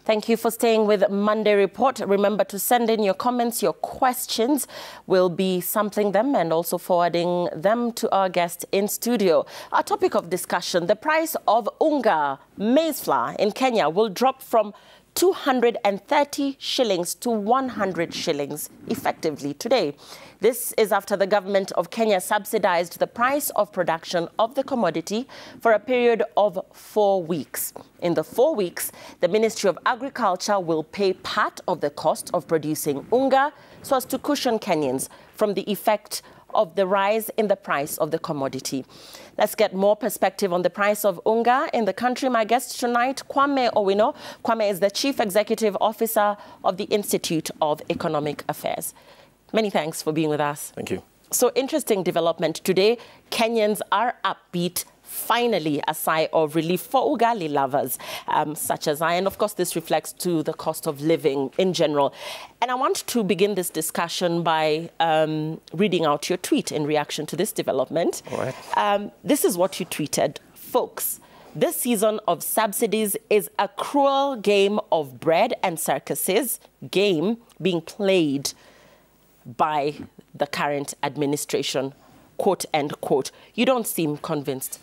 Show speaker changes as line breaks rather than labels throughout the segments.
Thank you for staying with Monday Report. Remember to send in your comments, your questions. We'll be sampling them and also forwarding them to our guest in studio. Our topic of discussion, the price of Unga, Mazefly in Kenya, will drop from 230 shillings to 100 shillings effectively today. This is after the government of Kenya subsidized the price of production of the commodity for a period of 4 weeks. In the 4 weeks, the Ministry of Agriculture will pay part of the cost of producing Unga so as to cushion Kenyans from the effect of the rise in the price of the commodity. Let's get more perspective on the price of Unga in the country. My guest tonight, Kwame Owino. Kwame is the Chief Executive Officer of the Institute of Economic Affairs. Many thanks for being with us.
Thank you.
So, interesting development today. Kenyans are upbeat. Finally, a sigh of relief for ugali lovers, such as I. And of course, this reflects to the cost of living in general. And I want to begin this discussion by reading out your tweet in reaction to this development.
All right.
This is what you tweeted. Folks, this season of subsidies is a cruel game of bread and circuses, game being played by the current administration, quote, end quote. You don't seem convinced.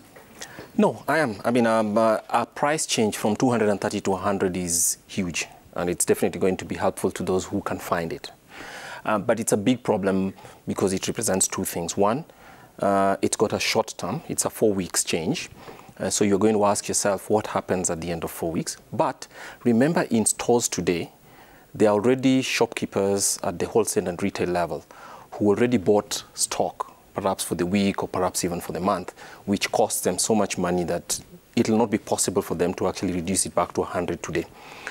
No, I am. I mean, a price change from 230 to 100 is huge, and it's definitely going to be helpful to those who can find it. But it's a big problem because it represents two things. One, it's got a short term. It's a 4 weeks change. So you're going to ask yourself what happens at the end of 4 weeks. But remember, in stores today, there are already shopkeepers at the wholesale and retail level who already bought stock, perhaps for the week or perhaps even for the month, which costs them so much money that it will not be possible for them to actually reduce it back to 100 today.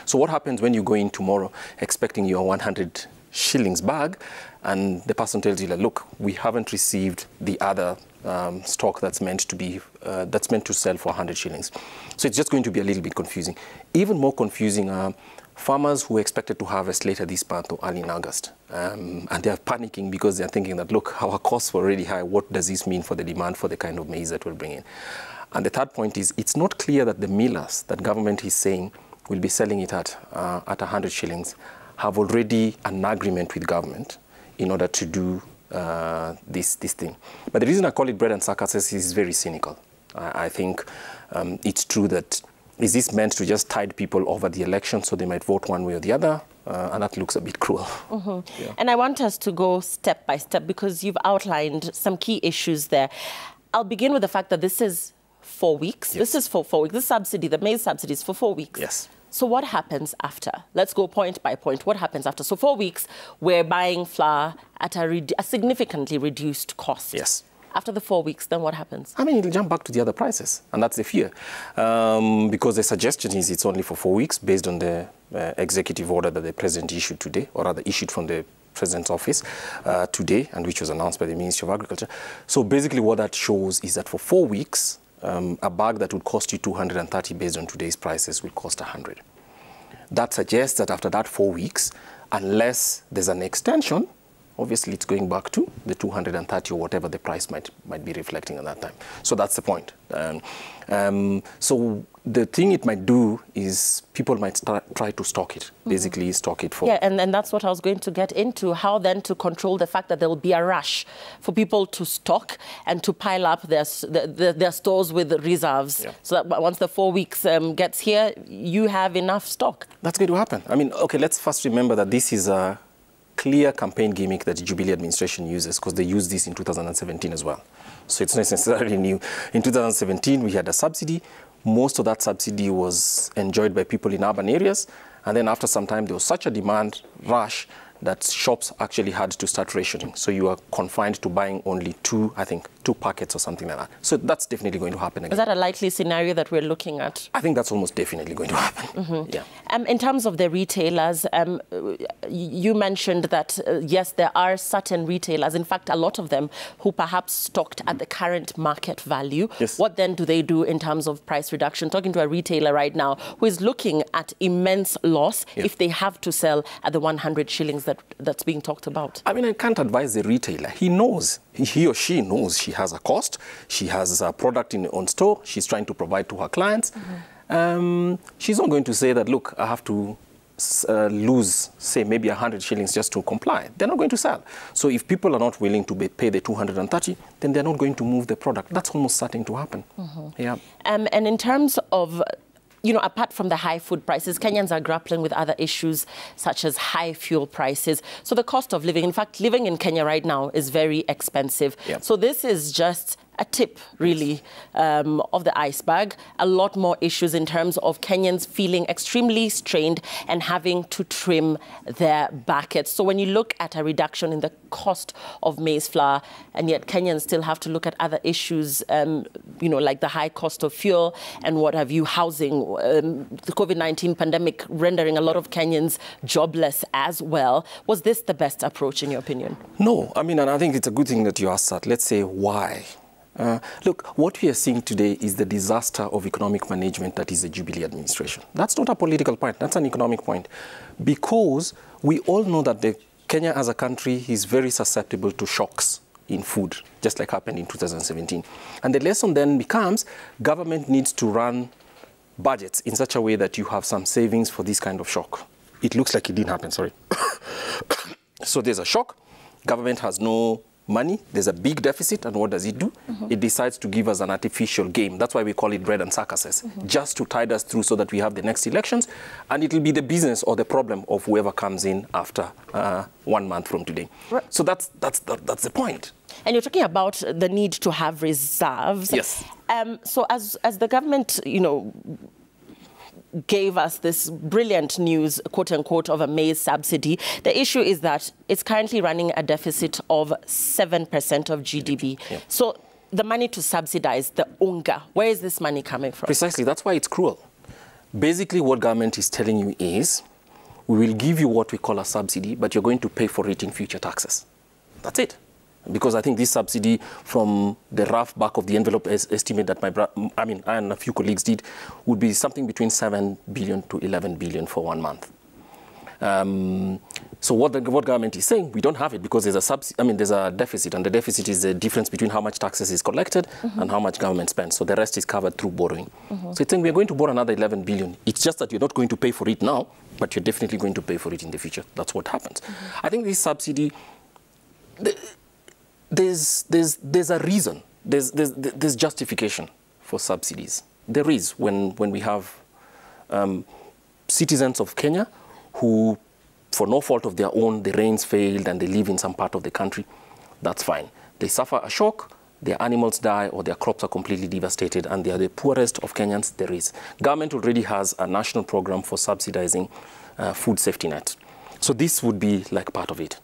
So what happens when you go in tomorrow expecting your 100 shillings bag and the person tells you, like, look, we haven't received the other stock that's meant to sell for 100 shillings. So it's just going to be a little bit confusing. Even more confusing are farmers who are expected to harvest later this month or early in August. And they're panicking because they're thinking that, look, our costs were already high. What does this mean for the demand for the kind of maize that we'll bring in? And the third point is, it's not clear that the millers that government is saying will be selling it at 100 shillings have already an agreement with government in order to do this thing. But the reason I call it bread and circuses is very cynical. I think it's true that is this meant to just tide people over the election so they might vote one way or the other? And that looks a bit cruel.
Mm-hmm. Yeah. And I want us to go step by step because you've outlined some key issues there. I'll begin with the fact that this is 4 weeks. Yes. This is for 4 weeks. This subsidy, the maize subsidy, is for 4 weeks.
Yes.
So what happens after? Let's go point by point. What happens after? So 4 weeks, we're buying flour at a significantly reduced cost.
Yes.
After the 4 weeks, then what happens?
I mean, it'll jump back to the other prices, and that's the fear. Because the suggestion is it's only for 4 weeks based on the executive order that the president issued today, or rather issued from the president's office today, and which was announced by the Ministry of Agriculture. So basically what that shows is that for 4 weeks, a bag that would cost you 230 based on today's prices will cost 100. That suggests that after that 4 weeks, unless there's an extension, obviously it's going back to the 230 or whatever the price might be reflecting at that time. So that's the point. So the thing it might do is people might try to stock it, basically stock it for...
Yeah, and that's what I was going to get into. How then to control the fact that there will be a rush for people to stock and to pile up their stores with reserves, yeah, so that once the 4 weeks gets here, you have enough stock.
That's going to happen. I mean, okay, let's first remember that this is a clear campaign gimmick that the Jubilee administration uses because they used this in 2017 as well. So it's not necessarily new. In 2017, we had a subsidy. Most of that subsidy was enjoyed by people in urban areas. And then after some time, there was such a demand rush that shops actually had to start rationing. So you are confined to buying only two packets or something like that. So that's definitely going to happen again.
Is that a likely scenario that we're looking at?
I think that's almost definitely going to happen. Mm-hmm. Yeah.
In terms of the retailers, you mentioned that, yes, there are certain retailers, in fact, a lot of them, who perhaps stocked at the current market value.
Yes.
What then do they do in terms of price reduction? Talking to a retailer right now who is looking at immense loss, yeah, if they have to sell at the 100 shillings that's being talked about.
I mean, I can't advise the retailer. He knows, he or she knows she has a cost. She has a product on store. She's trying to provide to her clients. Mm-hmm. she's not going to say that, look, I have to lose, say, maybe 100 shillings just to comply. They're not going to sell. So if people are not willing to pay the 230, then they're not going to move the product. That's almost starting to happen. Yeah.
And in terms of, you know, apart from the high food prices, Kenyans are grappling with other issues such as high fuel prices. So the cost of living, in fact, living in Kenya right now is very expensive.
Yeah.
So this is just a tip, really, of the iceberg. A lot more issues in terms of Kenyans feeling extremely strained and having to trim their buckets. So when you look at a reduction in the cost of maize flour, and yet Kenyans still have to look at other issues, you know, like the high cost of fuel and what have you, housing, the COVID-19 pandemic rendering a lot of Kenyans jobless as well. Was this the best approach, in your opinion?
No, I mean, and I think it's a good thing that you asked that. Let's say why. Look, what we are seeing today is the disaster of economic management that is the Jubilee administration. That's not a political point, that's an economic point. Because we all know that Kenya as a country is very susceptible to shocks in food, just like happened in 2017. And the lesson then becomes government needs to run budgets in such a way that you have some savings for this kind of shock. It looks like it didn't happen, sorry. So there's a shock, government has no money, there's a big deficit, and what does it do? It decides to give us an artificial game. That's why we call it bread and circuses, just to tide us through so that we have the next elections, and it will be the business or the problem of whoever comes in after 1 month from today. Right. So that's the point.
And you're talking about the need to have reserves.
Yes.
So as the government, you know, gave us this brilliant news, quote unquote, of a maize subsidy. The issue is that it's currently running a deficit of 7% of GDP. Yeah. So the money to subsidize the Unga, where is this money coming from?
Precisely, that's why it's cruel. Basically, what government is telling you is, we will give you what we call a subsidy, but you're going to pay for it in future taxes. That's it. Because I think this subsidy, from the rough back of the envelope estimate that I and a few colleagues did, would be something between 7 billion to 11 billion for 1 month. So what government is saying, we don't have it because there's a deficit, and the deficit is the difference between how much taxes is collected and how much government spends. So the rest is covered through borrowing. So it's saying we're going to borrow another 11 billion. It's just that you're not going to pay for it now, but you're definitely going to pay for it in the future. That's what happens. I think this subsidy, there's a reason, there's justification for subsidies. There is when we have citizens of Kenya who, for no fault of their own, the rains failed and they live in some part of the country. That's fine. They suffer a shock, their animals die, or their crops are completely devastated, and they are the poorest of Kenyans there is. Government already has a national program for subsidizing food safety net. So this would be like part of it.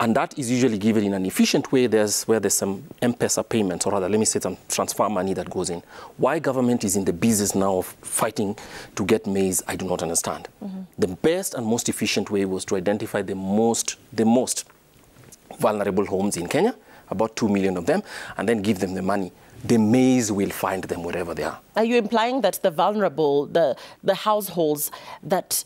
And that is usually given in an efficient way. Where there's some M-Pesa payments, or rather, let me say, some transfer money that goes in. Why government is in the business now of fighting to get maize, I do not understand. The best and most efficient way was to identify the most vulnerable homes in Kenya, about 2 million of them, and then give them the money. The maize will find them wherever they are. Are
you implying that the vulnerable, the households that,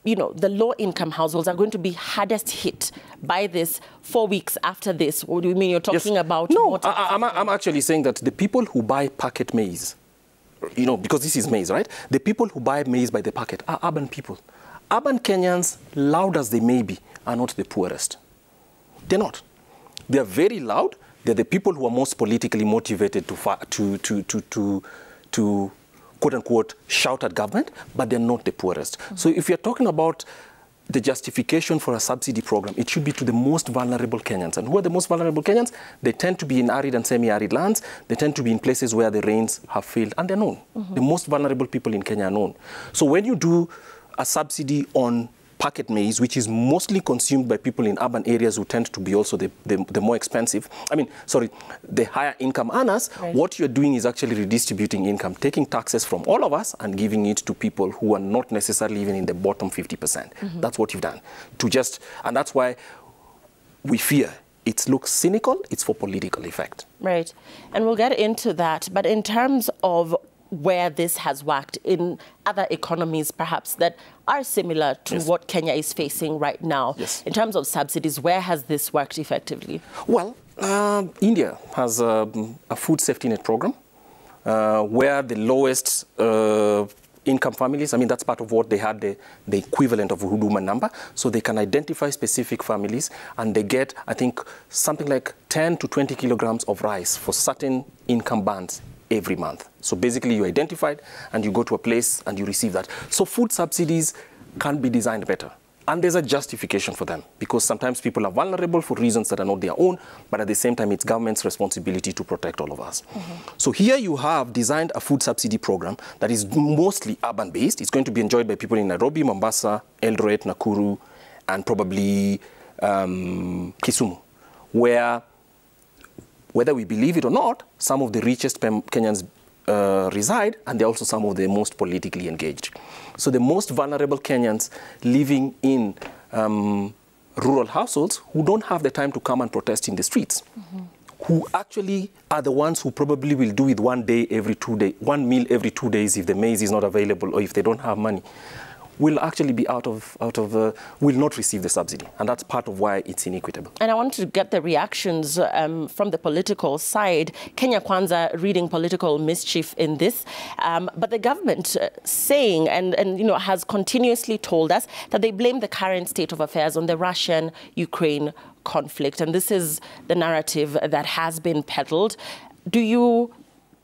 you know, the low-income households are going to be hardest hit by this 4 weeks after this? What do you mean? You're talking about...
No, I'm actually saying that the people who buy packet maize, you know, because this is maize, right? The people who buy maize by the packet are urban people. Urban Kenyans, loud as they may be, are not the poorest. They're not. They're very loud. They're the people who are most politically motivated to quote-unquote, shout at government, but they're not the poorest. So if you're talking about the justification for a subsidy program, it should be to the most vulnerable Kenyans. And who are the most vulnerable Kenyans? They tend to be in arid and semi-arid lands. They tend to be in places where the rains have failed, and they're known. The most vulnerable people in Kenya are known. So when you do a subsidy on packet maize, which is mostly consumed by people in urban areas who tend to be also the more expensive, the higher income earners, right. What you're doing is actually redistributing income, taking taxes from all of us and giving it to people who are not necessarily even in the bottom 50%. That's what you've done. And that's why we fear it looks cynical, it's for political effect.
Right. And we'll get into that. But in terms of where this has worked in other economies, perhaps, that are similar to what Kenya is facing right now. In terms of subsidies, where has this worked effectively?
Well, India has a food safety net program. where the lowest income families, I mean, that's part of what they had, the equivalent of a Huduma number. So they can identify specific families, and they get, I think, something like 10 to 20 kilograms of rice for certain income bands every month. So basically you identified and you go to a place and you receive that. So food subsidies can be designed better. And there's a justification for them, because sometimes people are vulnerable for reasons that are not their own, but at the same time, it's government's responsibility to protect all of us. So here you have designed a food subsidy program that is mostly urban-based. It's going to be enjoyed by people in Nairobi, Mombasa, Eldoret, Nakuru, and probably Kisumu, where, whether we believe it or not, some of the richest Kenyans reside, and they're also some of the most politically engaged. So the most vulnerable Kenyans living in rural households who don't have the time to come and protest in the streets, who actually are the ones who probably will do it 1 day every 2 days, 1 meal every 2 days if the maize is not available or if they don't have money, will actually be will not receive the subsidy. And that's part of why it's inequitable. And
I want to get the reactions from the political side. Kenya Kwanza reading political mischief in this. But the government saying and has continuously told us that they blame the current state of affairs on the Russian-Ukraine conflict. And this is the narrative that has been peddled. Do you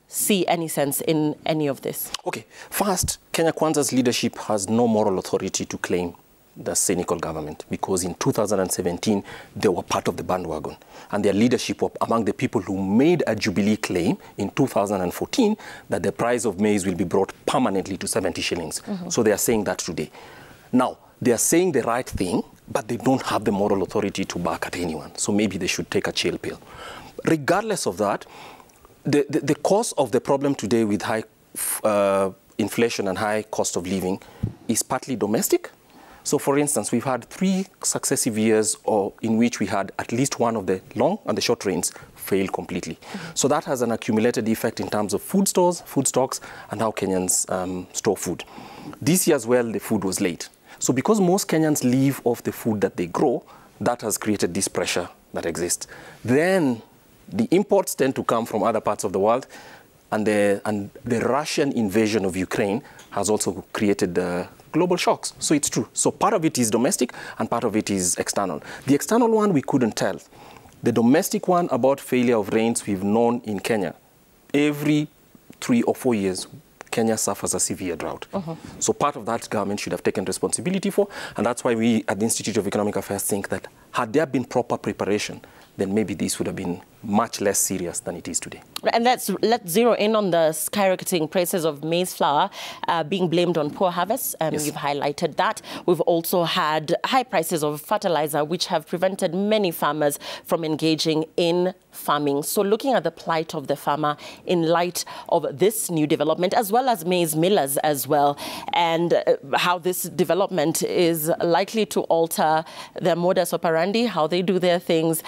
see any sense in any of this? Okay, first, Kenya Kwanza's leadership has no moral authority to claim the cynical government, because in 2017, they were part of the bandwagon. And their leadership were among the people who made a Jubilee claim in 2014 that the price of maize will be brought permanently to 70 shillings. So they are saying that today. Now, they are saying the right thing, but they don't have the moral authority to back at anyone. So maybe they should take a chill pill. Regardless of that, the cause of the problem today with high inflation and high cost of living is partly domestic. So, for instance, we've had 3 successive years in which we had at least one of the long and the short trains fail completely. So that has an accumulated effect in terms of food stores, food stocks, and how Kenyans store food. This year as well, the food was late. So because most Kenyans live off the food that they grow, that has created this pressure that exists. Then the imports tend to come from other parts of the world, and the Russian invasion of Ukraine has also created global shocks. So it's true. So part of it is domestic and part of it is external. The external one we couldn't tell. The domestic one about failure of rains we've known in Kenya. Every 3 or 4 years, Kenya suffers a severe drought. So part of that government should have taken responsibility for, and that's why we at the Institute of Economic Affairs think that had there been proper preparation, then maybe this would have been much less serious than it is today. And let's zero in on the skyrocketing prices of maize flour being blamed on poor harvests.
Yes.
You've highlighted that. We've also had high prices of fertilizer, which have prevented many farmers from engaging in farming. So looking at the plight of the farmer in light of this new development, as well as maize millers as well, and how this development is likely to alter their modus operandi, how they do their things,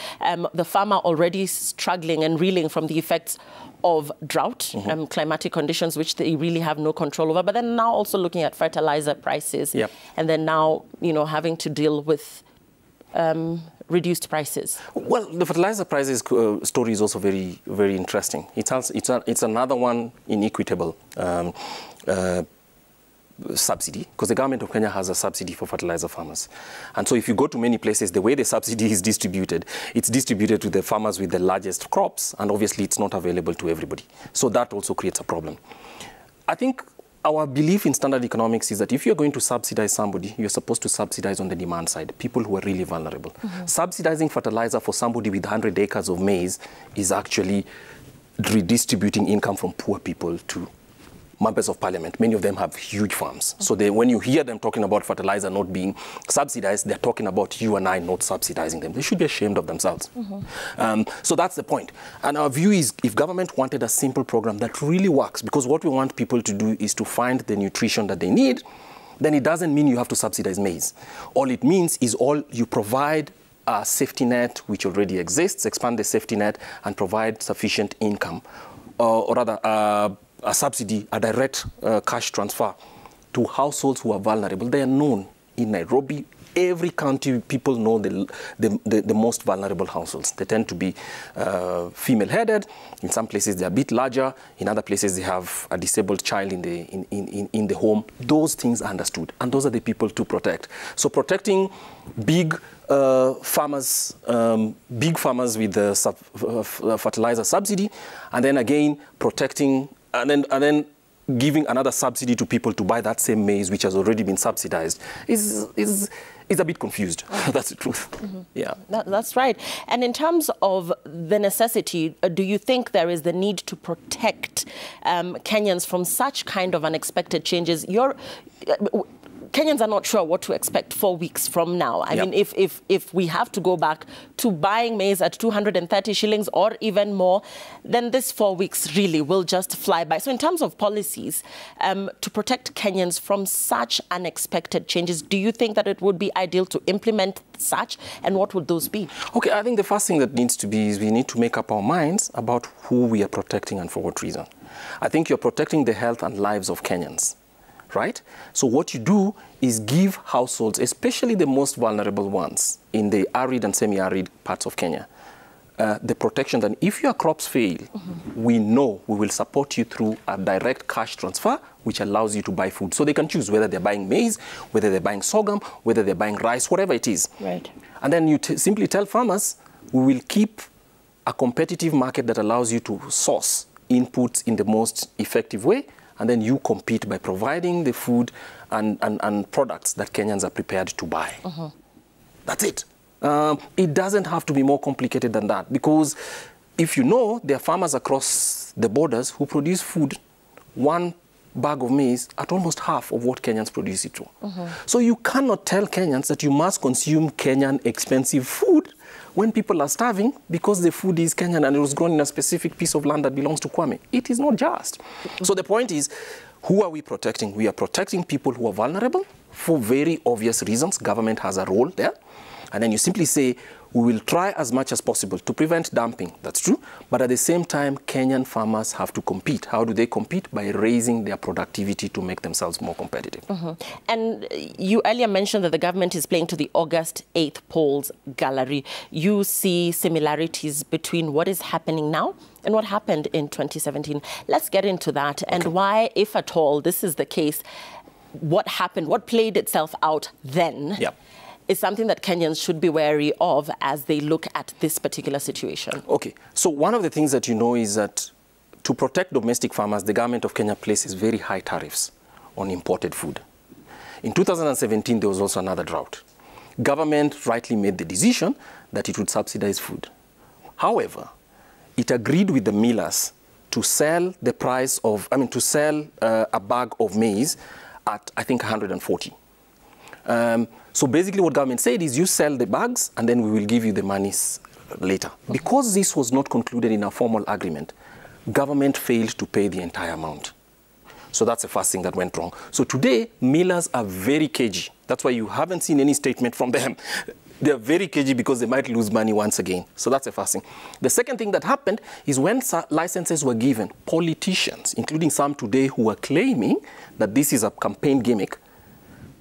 the farmer already struggling and reeling from the effects of drought, climatic conditions, which they really have no control over. But then now also looking at fertilizer prices, and then now, having to deal with reduced prices. Well,
the fertilizer prices story is also very, very interesting. It's another one inequitable subsidy, because the government of Kenya has a subsidy for fertilizer farmers. And so if you go to many places, the way the subsidy is distributed, it's distributed to the farmers with the largest crops, and obviously it's not available to everybody. So that also creates a problem. I think our belief in standard economics is that if you're going to subsidize somebody, you're supposed to subsidize on the demand side, people who are really vulnerable. Subsidizing fertilizer for somebody with 100 acres of maize is actually redistributing income from poor people to members of parliament. Many of them have huge farms. So when you hear them talking about fertilizer not being subsidized, they're talking about you and I not subsidizing them. They should be ashamed of themselves. So that's the point. And our view is, if government wanted a simple program that really works, because what we want people to do is to find the nutrition that they need, then it doesn't mean you have to subsidize maize. All it means is you provide a safety net which already exists, expand the safety net, and provide sufficient income, or rather a subsidy, a direct cash transfer to households who are vulnerable. They are known in Nairobi, every county, people know the most vulnerable households. They tend to be female-headed. In some places, they're a bit larger. In other places, they have a disabled child in the home. Those things are understood, and those are the people to protect. So protecting big farmers with the fertilizer subsidy, and then again protecting, and then giving another subsidy to people to buy that same maize which has already been subsidized is a bit confused. That's the truth. Yeah.
That's right. And in terms of the necessity, do you think there is the need to protect Kenyans from such kind of unexpected changes? Kenyans are not sure what to expect 4 weeks from now. I mean, if we have to go back to buying maize at 230 shillings or even more, then this 4 weeks really will just fly by. So in terms of policies to protect Kenyans from such unexpected changes, do you think that it would be ideal to implement such, and what would those be? Okay,
I think the first thing that needs to be is we need to make up our minds about who we are protecting and for what reason. I think you're protecting the health and lives of Kenyans. Right? So what you do is give households, especially the most vulnerable ones in the arid and semi-arid parts of Kenya, the protection that if your crops fail, we know we will support you through a direct cash transfer, which allows you to buy food. So they can choose whether they're buying maize, whether they're buying sorghum, whether they're buying rice, whatever it is.
Right.
And then you simply tell farmers, we will keep a competitive market that allows you to source inputs in the most effective way, and then you compete by providing the food and products that Kenyans are prepared to buy. That's it. It doesn't have to be more complicated than that, because if you know, there are farmers across the borders who produce food, one bag of maize at almost half of what Kenyans produce it to. So you cannot tell Kenyans that you must consume Kenyan expensive food when people are starving because the food is Kenyan and it was grown in a specific piece of land that belongs to Kwame. It is not just. So the point is, who are we protecting? We are protecting people who are vulnerable for very obvious reasons. Government has a role there. And then you simply say, we will try as much as possible to prevent dumping. That's true. But at the same time, Kenyan farmers have to compete. How do they compete? By raising their productivity to make themselves more competitive.
And you earlier mentioned that the government is playing to the August 8th polls gallery. You see similarities between what is happening now and what happened in 2017. Let's get into that and why, if at all, this is the case, what happened, what played itself out then. Is something that Kenyans should be wary of as they look at this particular situation.
Okay, so one of the things that you know is that to protect domestic farmers, the government of Kenya places very high tariffs on imported food. In 2017, there was also another drought. Government rightly made the decision that it would subsidize food. However, it agreed with the millers to sell the price of, to sell a bag of maize at, I think, 140. So basically what government said is you sell the bags and then we will give you the monies later. Because this was not concluded in a formal agreement, government failed to pay the entire amount. So that's the first thing that went wrong. So today, millers are very cagey. That's why you haven't seen any statement from them. They're very cagey because they might lose money once again. So that's the first thing. The second thing that happened is when licenses were given, politicians, including some today who are claiming that this is a campaign gimmick,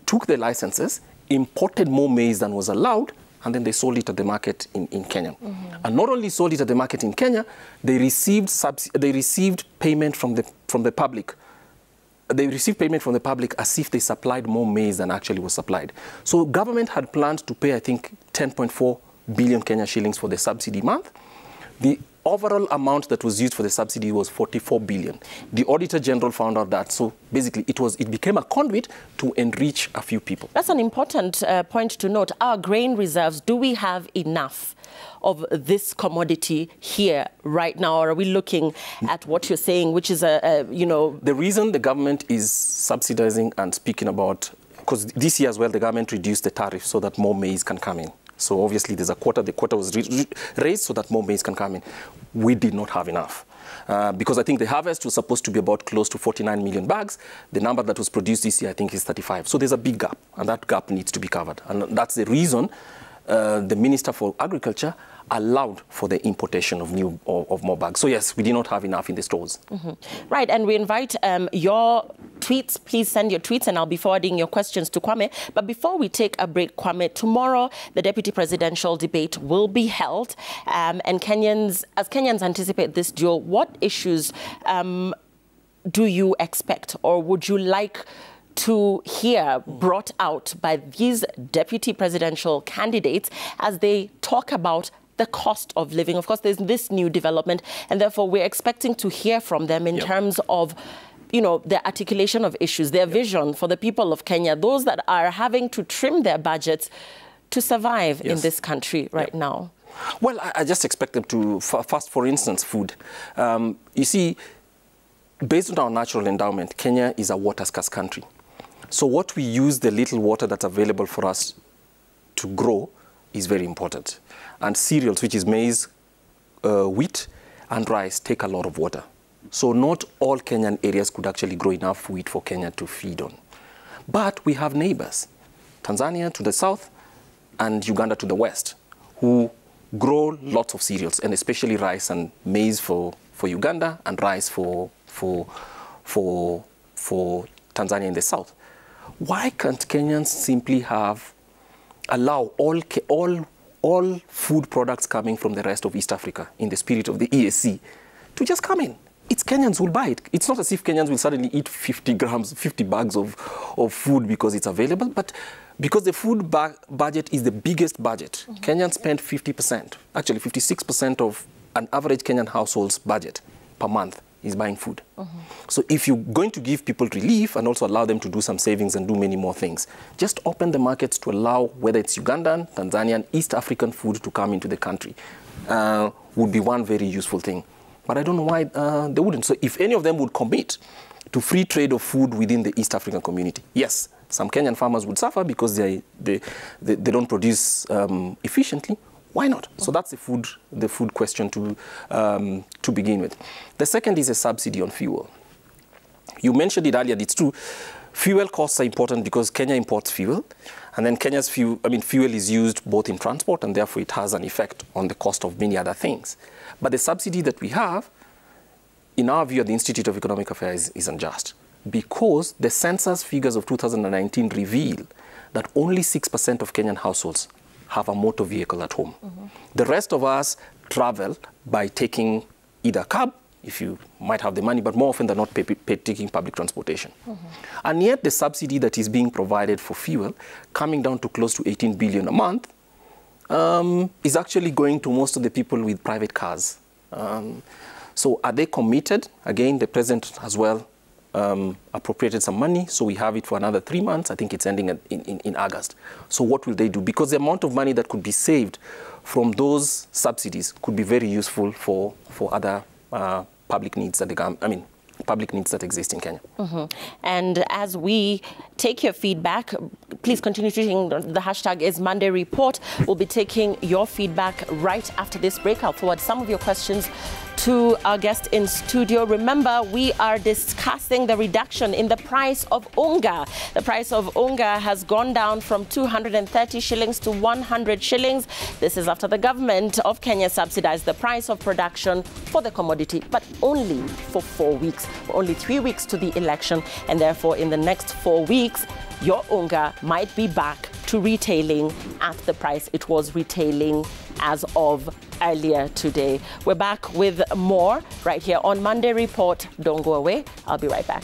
took the licenses, imported more maize than was allowed, and then they sold it at the market in Kenya. And not only sold it at the market in Kenya, they received payment from the public. They received payment from the public as if they supplied more maize than actually was supplied. So government had planned to pay, I think, 10.4 billion Kenya shillings for the subsidy month. The overall amount that was used for the subsidy was 44 billion. The Auditor General found out that. So basically, it became a conduit to enrich a few people.
That's an important point to note. Our grain reserves, do we have enough of this commodity here right now? Or are we looking at what you're saying, which is The
reason the government is subsidizing and speaking about, because this year as well, the government reduced the tariff so that more maize can come in. So obviously there's a quota. The quota was raised so that more maize can come in. We did not have enough. Because I think the harvest was supposed to be about close to 49 million bags. The number that was produced this year, I think, is 35. So there's a big gap, and that gap needs to be covered. And that's the reason the Minister for Agriculture allowed for the importation of more bags. So yes, we did not have enough in the stores.
Right, and we invite your tweets. Please send your tweets and I'll be forwarding your questions to Kwame. But before we take a break, Kwame, tomorrow the deputy presidential debate will be held. And as Kenyans anticipate this duel, what issues do you expect or would you like to hear brought out by these deputy presidential candidates as they talk about the cost of living? Of course, there's this new development, and therefore we're expecting to hear from them in terms of, you know, their articulation of issues, their vision for the people of Kenya, those that are having to trim their budgets to survive in this country right now.
Well, I just expect them to, first, for instance, food. You see, based on our natural endowment, Kenya is a water-scarce country. So what we use, the little water that's available for us to grow, is very important. And cereals, which is maize, wheat, and rice, take a lot of water. So not all Kenyan areas could actually grow enough wheat for Kenya to feed on. But we have neighbors, Tanzania to the south and Uganda to the west, who grow lots of cereals, and especially rice and maize for Uganda and rice for Tanzania in the south. Why can't Kenyans simply allow all food products coming from the rest of East Africa in the spirit of the EAC to just come in? It's Kenyans who will buy it. It's not as if Kenyans will suddenly eat 50 bags of food because it's available, but because the food budget is the biggest budget. Kenyans spend 50%, actually 56% of an average Kenyan household's budget per month is buying food. So if you're going to give people relief and also allow them to do some savings and do many more things, just open the markets to allow whether it's Ugandan, Tanzanian, East African food to come into the country would be one very useful thing. But I don't know why they wouldn't. So if any of them would commit to free trade of food within the East African community, yes, some Kenyan farmers would suffer because they don't produce efficiently. Why not? So that's the food question to begin with. The second is a subsidy on fuel. You mentioned it earlier. It's true. Fuel costs are important because Kenya imports fuel, and then Kenya's fuel is used both in transport, and therefore it has an effect on the cost of many other things. But the subsidy that we have, in our view at the Institute of Economic Affairs, is unjust because the census figures of 2019 reveal that only 6% of Kenyan households have a motor vehicle at home. The rest of us travel by taking either a cab, if you might have the money, but more often than not taking public transportation. And yet the subsidy that is being provided for fuel, coming down to close to 18 billion a month, is actually going to most of the people with private cars. So are they committed? Again, the president as well appropriated some money, so we have it for another 3 months. I think it's ending in August. So what will they do? Because the amount of money that could be saved from those subsidies could be very useful for other public needs that public needs that exist in Kenya. And as we take your feedback, please continue tweeting. The hashtag is Monday Report. We'll be taking your feedback right after this break. I'll forward some of your questions to our guest in studio. Remember, we are discussing the reduction in the price of Unga. The price of Unga has gone down from 230 shillings to 100 shillings. This is after the government of Kenya subsidized the price of production for the commodity, but only for 4 weeks. Only 3 weeks to the election, and therefore in the next 4 weeks, your Unga might be back to retailing at the price it was retailing as of earlier today. We're back with more right here on Monday Report. Don't go away. I'll be right back.